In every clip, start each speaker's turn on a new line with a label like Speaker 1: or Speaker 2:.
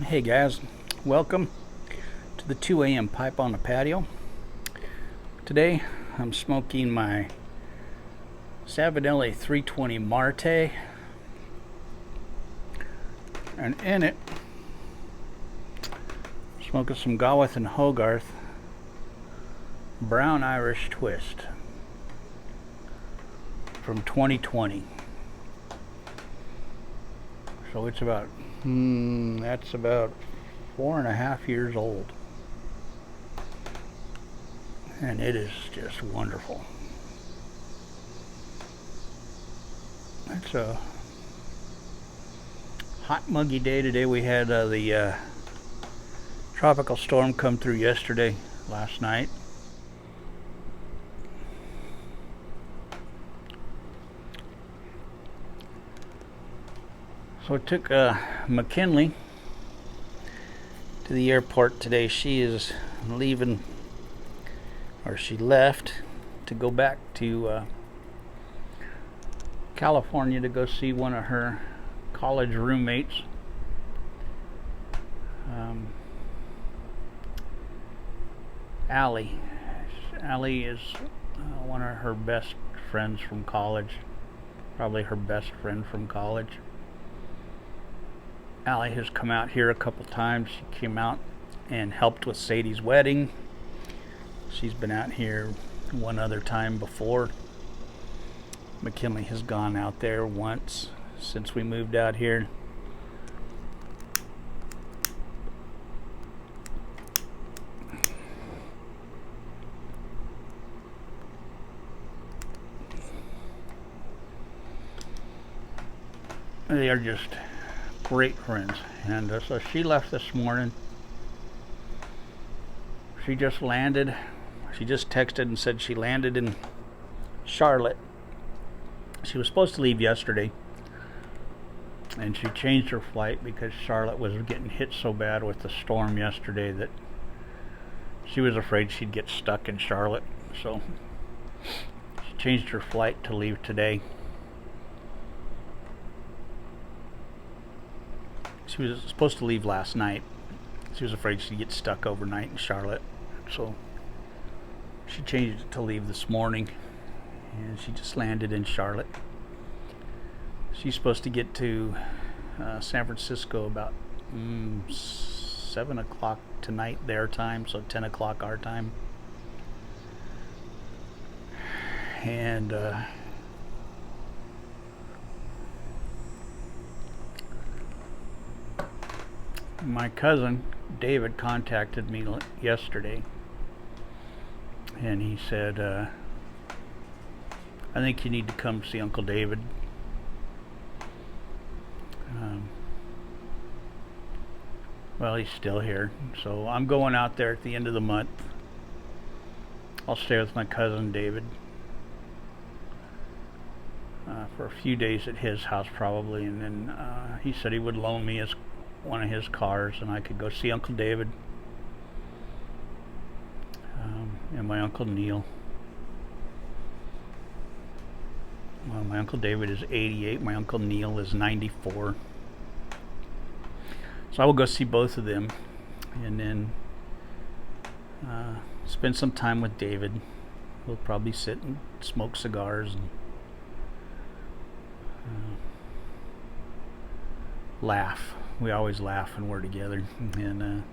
Speaker 1: Hey guys, welcome to the 2 a.m. pipe on the patio. Today I'm smoking my Savinelli 320 Marte, and in it smoking some Gawith and Hogarth Brown Irish Twist from 2020. So it's about that's about 4.5 years old, and it is just wonderful. It's a hot, muggy day today. We had the tropical storm come through last night. So I took McKinley to the airport today. She is leaving, or she left to go back to California to go see one of her college roommates. Allie. Allie is one of her best friends from college, probably her best friend from college. Allie has come out here a couple times. She came out and helped with Sadie's wedding. She's been out here one other time before. McKinley has gone out there once since we moved out here. They are just great friends, and so she left this morning. She just landed. She just texted and said she landed in Charlotte. She was supposed to leave yesterday, and she changed her flight because Charlotte was getting hit so bad with the storm yesterday that she was afraid she'd get stuck in Charlotte. So she changed her flight to leave today. She was supposed to leave last night. She was afraid she'd get stuck overnight in Charlotte, so she changed it to leave this morning, and she just landed in Charlotte. She's supposed to get to San Francisco about 7 o'clock tonight their time, so 10 o'clock our time. And my cousin David contacted me yesterday, and he said, I think you need to come see Uncle David. Well, he's still here, so I'm going out there at the end of the month. I'll stay with my cousin David for a few days at his house probably, and then he said he would loan me one of his cars, and I could go see Uncle David and my Uncle Neil. Well, my Uncle David is 88, my Uncle Neil is 94. So I will go see both of them, and then spend some time with David. We'll probably sit and smoke cigars and laugh. We always laugh when we're together, and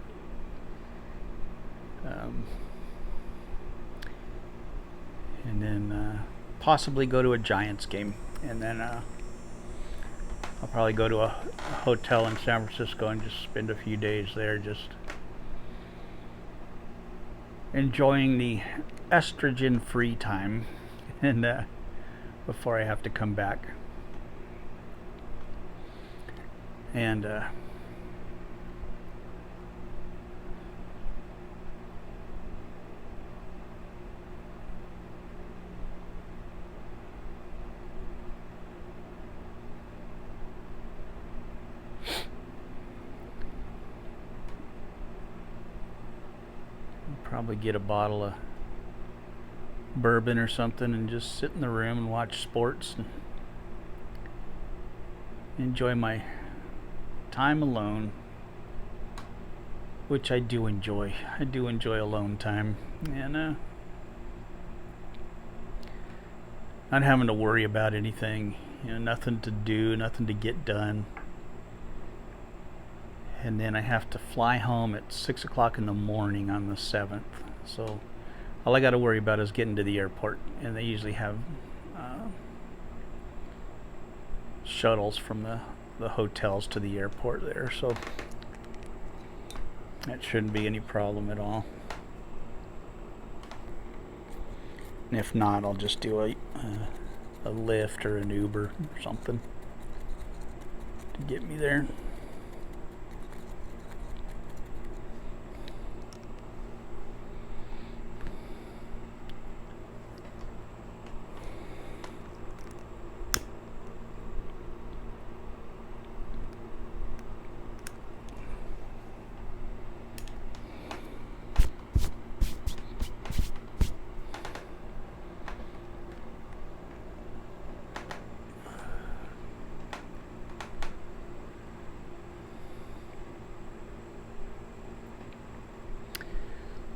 Speaker 1: then possibly go to a Giants game, and then I'll probably go to a hotel in San Francisco and just spend a few days there, just enjoying the estrogen-free time, and before I have to come back. And probably get a bottle of bourbon or something and just sit in the room and watch sports and enjoy my time alone, which I do enjoy. I do enjoy alone time, and not having to worry about anything, nothing to do, nothing to get done. And then I have to fly home at 6 o'clock in the morning on the 7th. So all I got to worry about is getting to the airport. And they usually have shuttles from the hotels to the airport there. So that shouldn't be any problem at all. And if not, I'll just do a Lyft or an Uber or something to get me there.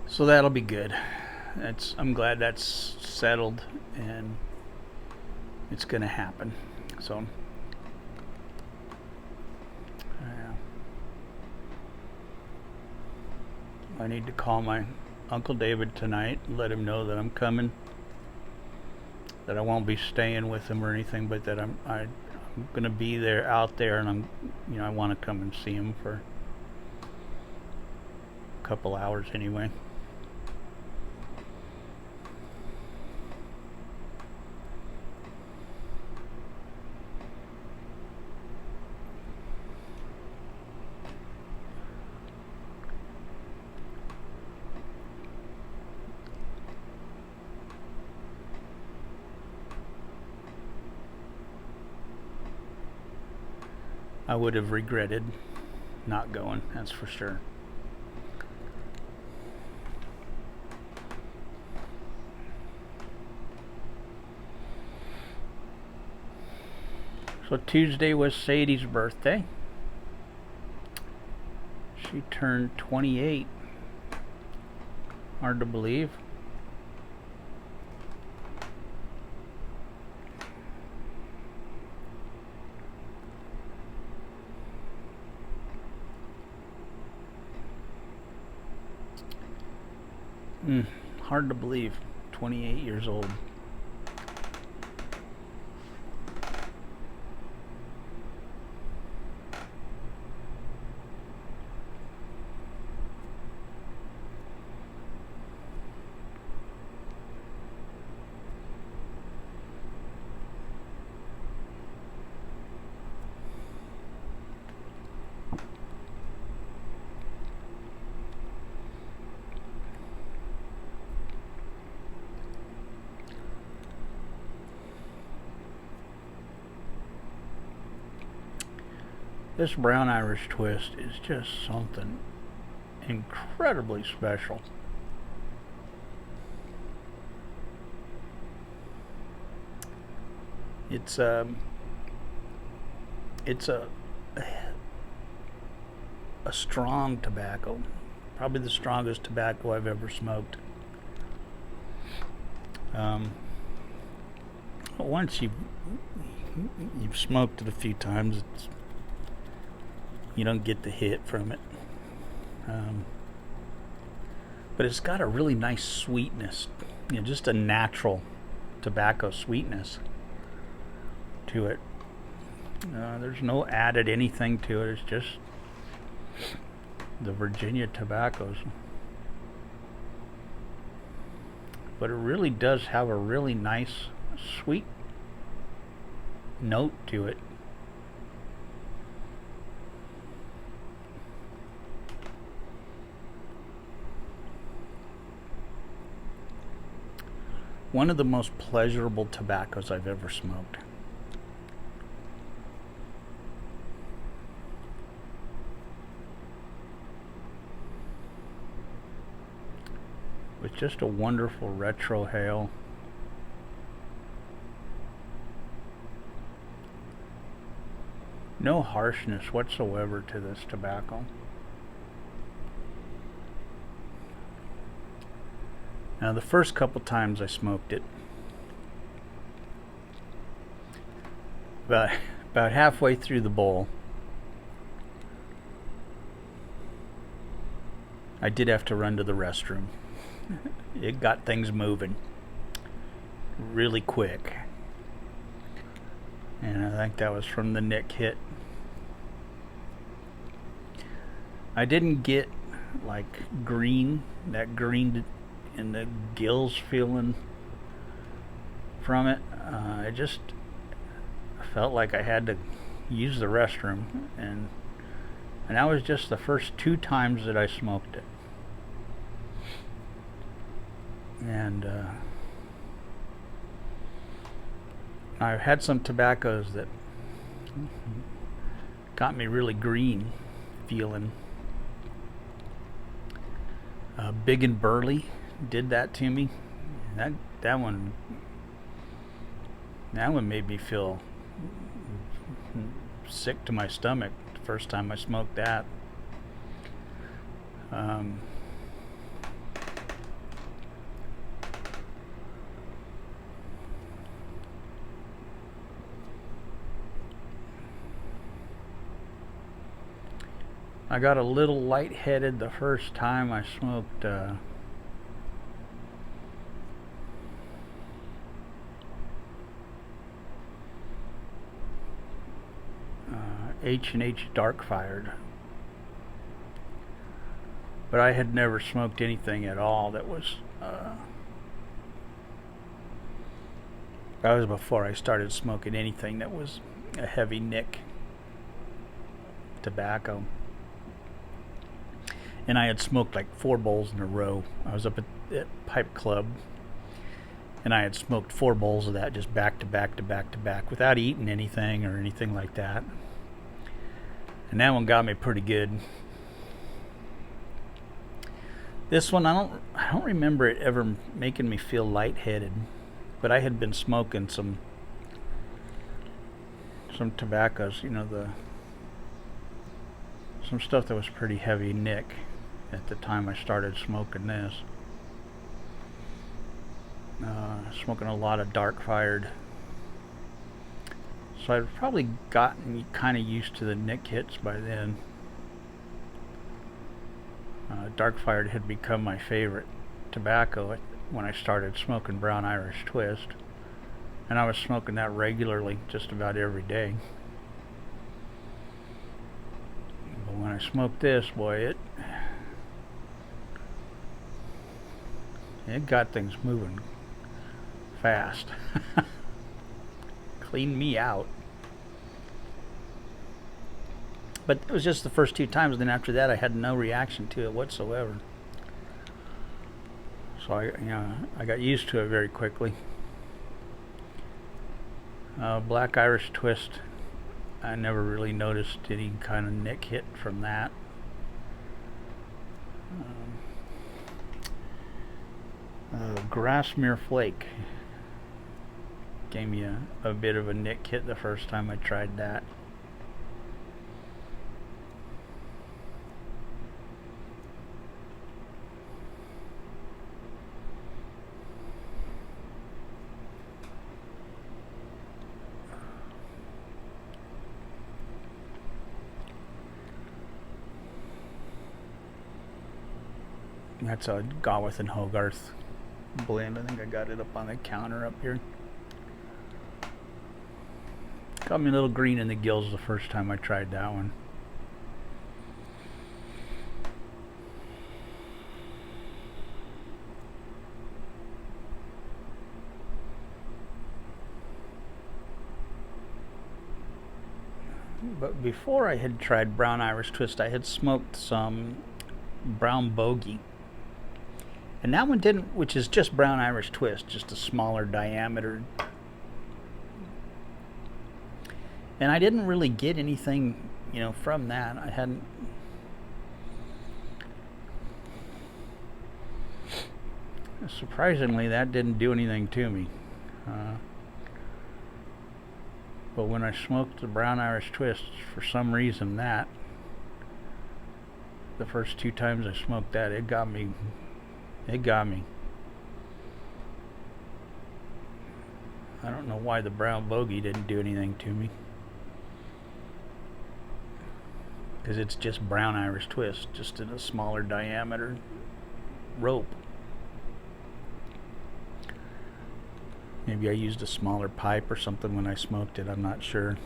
Speaker 1: So that'll be good. I'm glad that's settled and it's gonna happen. So I need to call my Uncle David tonight and let him know that I'm coming, that I won't be staying with him or anything, but that I'm gonna be there, out there, and I want to come and see him for a couple hours anyway. I would have regretted not going, that's for sure. So Tuesday was Sadie's birthday. She turned 28. Hard to believe. Hard to believe. 28 years old. This brown Irish twist is just something incredibly special. It's a strong tobacco, probably the strongest tobacco I've ever smoked. Once you've smoked it a few times, you don't get the hit from it. But it's got a really nice sweetness, just a natural tobacco sweetness to it. There's no added anything to it. It's just the Virginia tobaccos. But it really does have a really nice sweet note to it. one of the most pleasurable tobaccos I've ever smoked. With just a wonderful retrohale. No harshness whatsoever to this tobacco. Now, the first couple times I smoked it, about halfway through the bowl, I did have to run to the restroom. It got things moving really quick. And I think that was from the Nick hit. I didn't get like that green in the gills feeling from it. I just felt like I had to use the restroom, and that was just the first 2 times that I smoked it. And I've had some tobaccos that got me really green feeling. Big and Burly did that to me. That one made me feel sick to my stomach the first time I smoked that. I got a little lightheaded the first time I smoked H&H Dark Fired, but I had never smoked anything at all that was that was before I started smoking anything that was a heavy nick tobacco. And I had smoked like 4 bowls in a row. I was up at Pipe Club, and I had smoked 4 bowls of that just back to back to back to back without eating anything or anything like that. And that one got me pretty good. This one, I don't remember it ever making me feel lightheaded, but I had been smoking some tobaccos, some stuff that was pretty heavy nick at the time I started smoking this. Smoking a lot of Dark Fired. So I'd probably gotten kind of used to the nick hits by then. Dark Fired had become my favorite tobacco when I started smoking Brown Irish Twist. And I was smoking that regularly just about every day. But when I smoked this, boy, it got things moving fast. Cleaned me out. But it was just the first 2 times, and then after that I had no reaction to it whatsoever. So I got used to it very quickly. Black Irish Twist, I never really noticed any kind of nick hit from that. Grassmere Flake gave me a bit of a nick hit the first time I tried that. That's a Gawith and Hogarth blend. I think I got it up on the counter up here. Got me a little green in the gills the first time I tried that one. But before I had tried Brown Irish Twist, I had smoked some Brown Bogey. And that one didn't, which is just brown Irish twist, just a smaller diameter. And I didn't really get anything, from that. I hadn't. Surprisingly, that didn't do anything to me. But when I smoked the brown Irish twist, for some reason, the first 2 times I smoked that, it got me. I don't know why the brown bogey didn't do anything to me. Because it's just brown Irish twist, just in a smaller diameter rope. Maybe I used a smaller pipe or something when I smoked it, I'm not sure.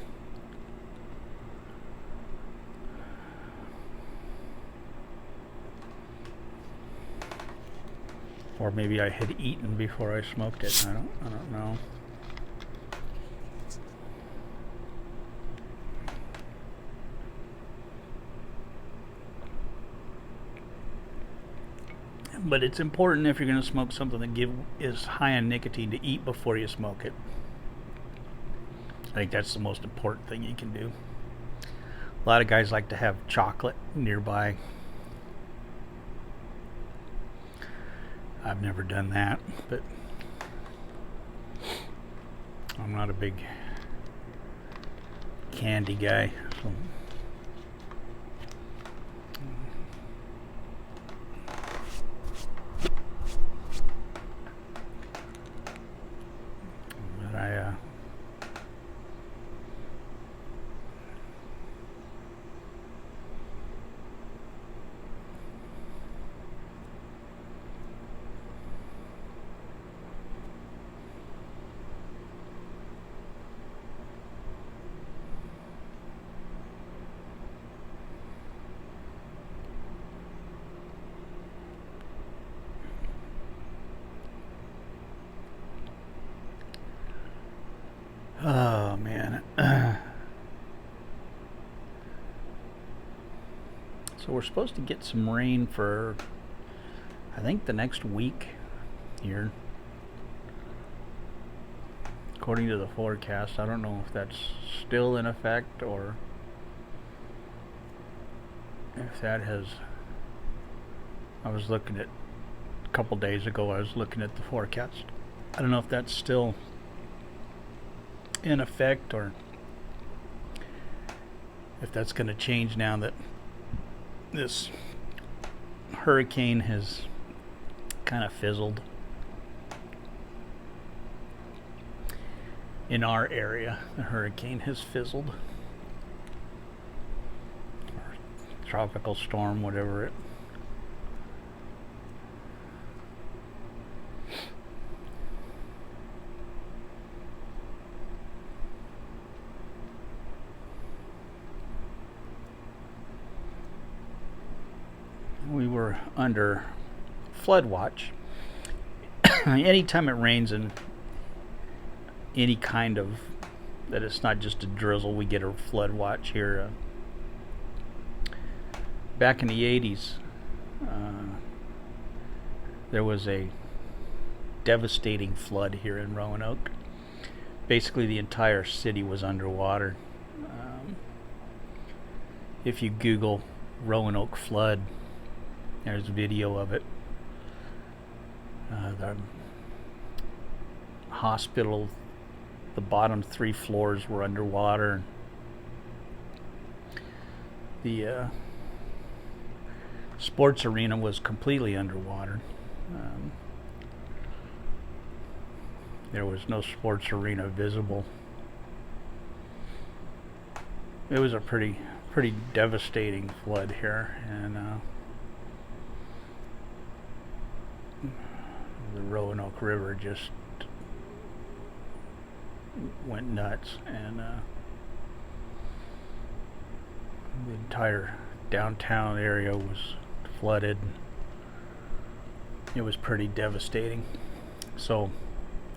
Speaker 1: Or maybe I had eaten before I smoked it. I don't know. But it's important, if you're going to smoke something that is high in nicotine, to eat before you smoke it. I think that's the most important thing you can do. A lot of guys like to have chocolate nearby. I've never done that, but I'm not a big candy guy. So. Oh man. So we're supposed to get some rain for, I think, the next week here, according to the forecast. I don't know if that's still in effect or if that has. I was looking at a couple days ago, I was looking at the forecast. I don't know if that's still in effect or if that's going to change now that this hurricane has kind of fizzled in our area. The hurricane has fizzled, or tropical storm, whatever it. We were under flood watch. Anytime it rains in any kind of, that it's not just a drizzle, we get a flood watch here. Back in the 80s, there was a devastating flood here in Roanoke. Basically, the entire city was underwater. If you Google Roanoke flood, there's a video of it. The hospital, the bottom 3 floors were underwater. The sports arena was completely underwater. There was no sports arena visible. It was a pretty devastating flood here, and the Roanoke River just went nuts, and the entire downtown area was flooded. It was pretty devastating. So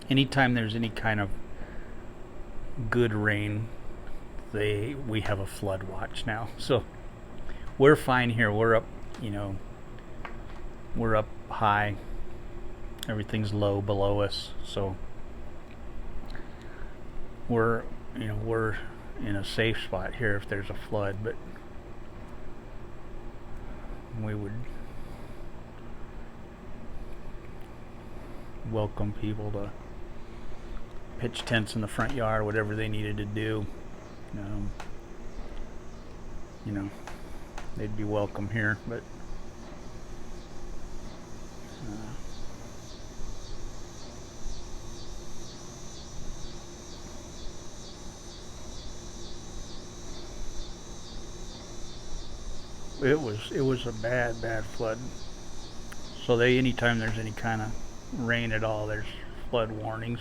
Speaker 1: anytime there's any kind of good rain, we have a flood watch now. So we're fine here. We're up, we're up high. everything's low below us, so we're in a safe spot here if there's a flood. But we would welcome people to pitch tents in the front yard, whatever they needed to do. They'd be welcome here. But it was a bad flood. So anytime there's any kind of rain at all, there's flood warnings.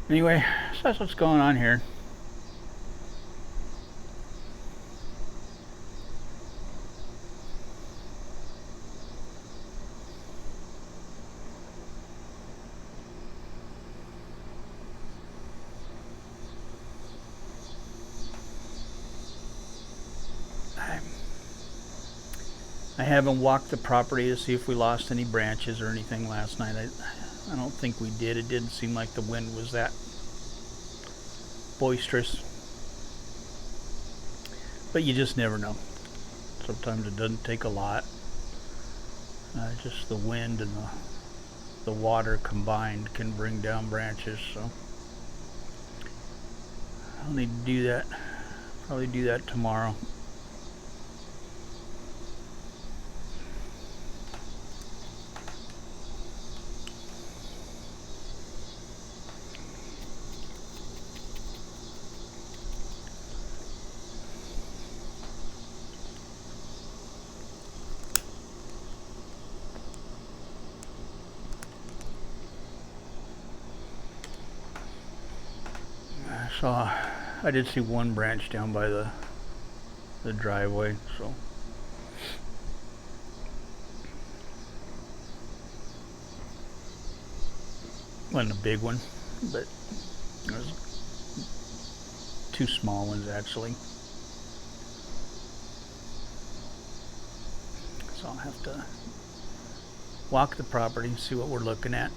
Speaker 1: Anyway, so that's what's going on here. I haven't walked the property to see if we lost any branches or anything last night. I don't think we did. It didn't seem like the wind was that boisterous. But you just never know. Sometimes it doesn't take a lot. Just the wind and the water combined can bring down branches. So I'll need to do that. Probably do that tomorrow. I did see one branch down by the driveway, so wasn't a big one, but there was 2 small ones actually. So I'll have to walk the property and see what we're looking at.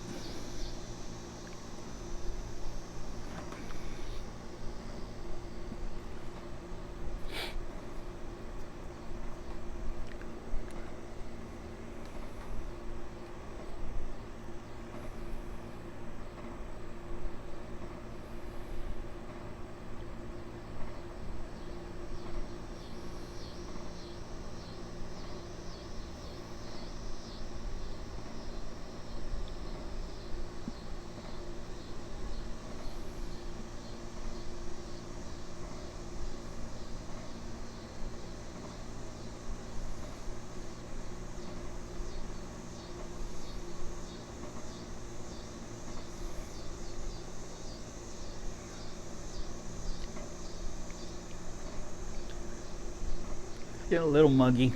Speaker 1: Getting a little muggy.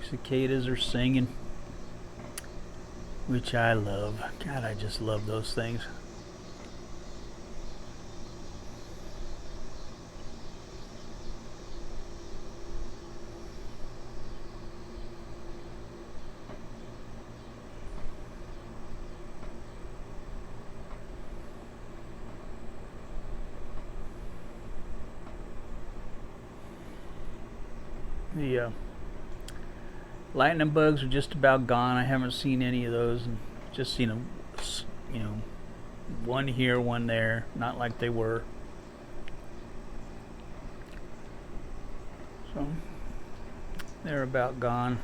Speaker 1: Cicadas are singing, which I love. God, I just love those things. The lightning bugs are just about gone. I haven't seen any of those, and just seen them, one here, one there, not like they were. So they're about gone.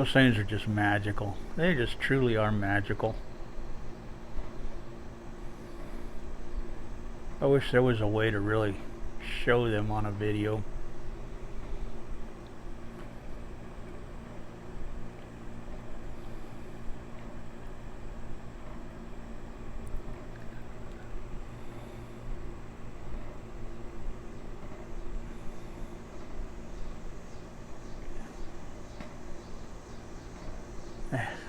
Speaker 1: Those things are just magical. They just truly are magical. I wish there was a way to really show them on a video.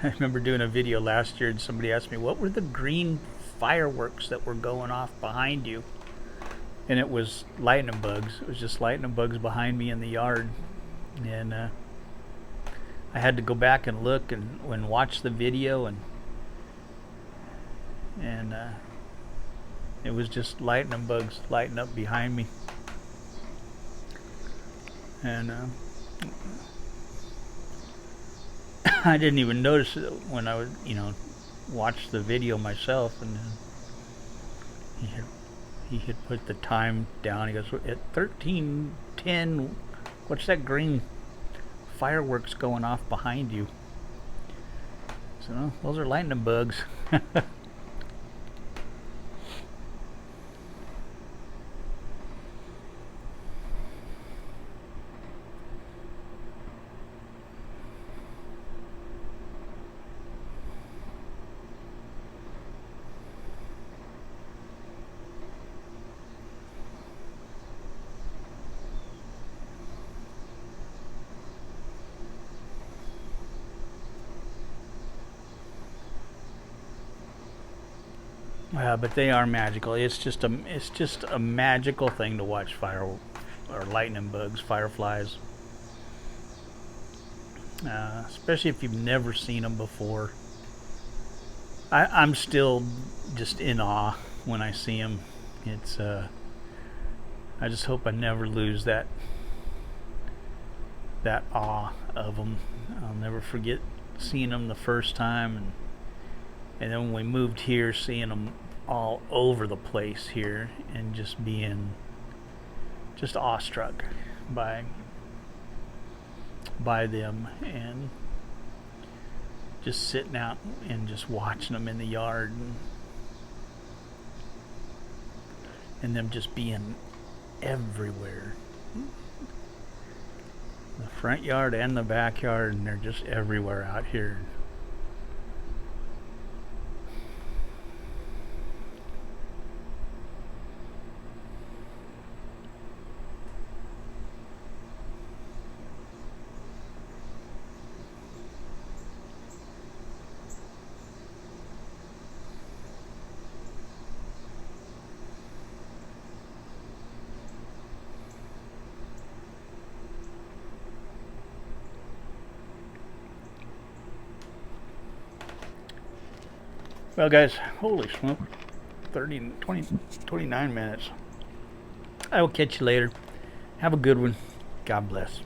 Speaker 1: I remember doing a video last year and somebody asked me, what were the green fireworks that were going off behind you? And it was lightning bugs. It was just lightning bugs behind me in the yard. And I had to go back and look and watch the video, and it was just lightning bugs lighting up behind me. And I didn't even notice it when I would, watch the video myself. And he had put the time down. He goes, at 13:10, what's that green fireworks going off behind you? So, no, those are lightning bugs. But they are magical. It's just a magical thing to watch fire or lightning bugs, fireflies. Especially if you've never seen them before. I'm still just in awe when I see them. It's I just hope I never lose that awe of them. I'll never forget seeing them the first time, and then when we moved here, seeing them all over the place here, and just being just awestruck by them, and just sitting out and just watching them in the yard, and them just being everywhere, the front yard and the backyard, and they're just everywhere out here. Well, guys, holy smoke, 29 minutes. I will catch you later. Have a good one. God bless.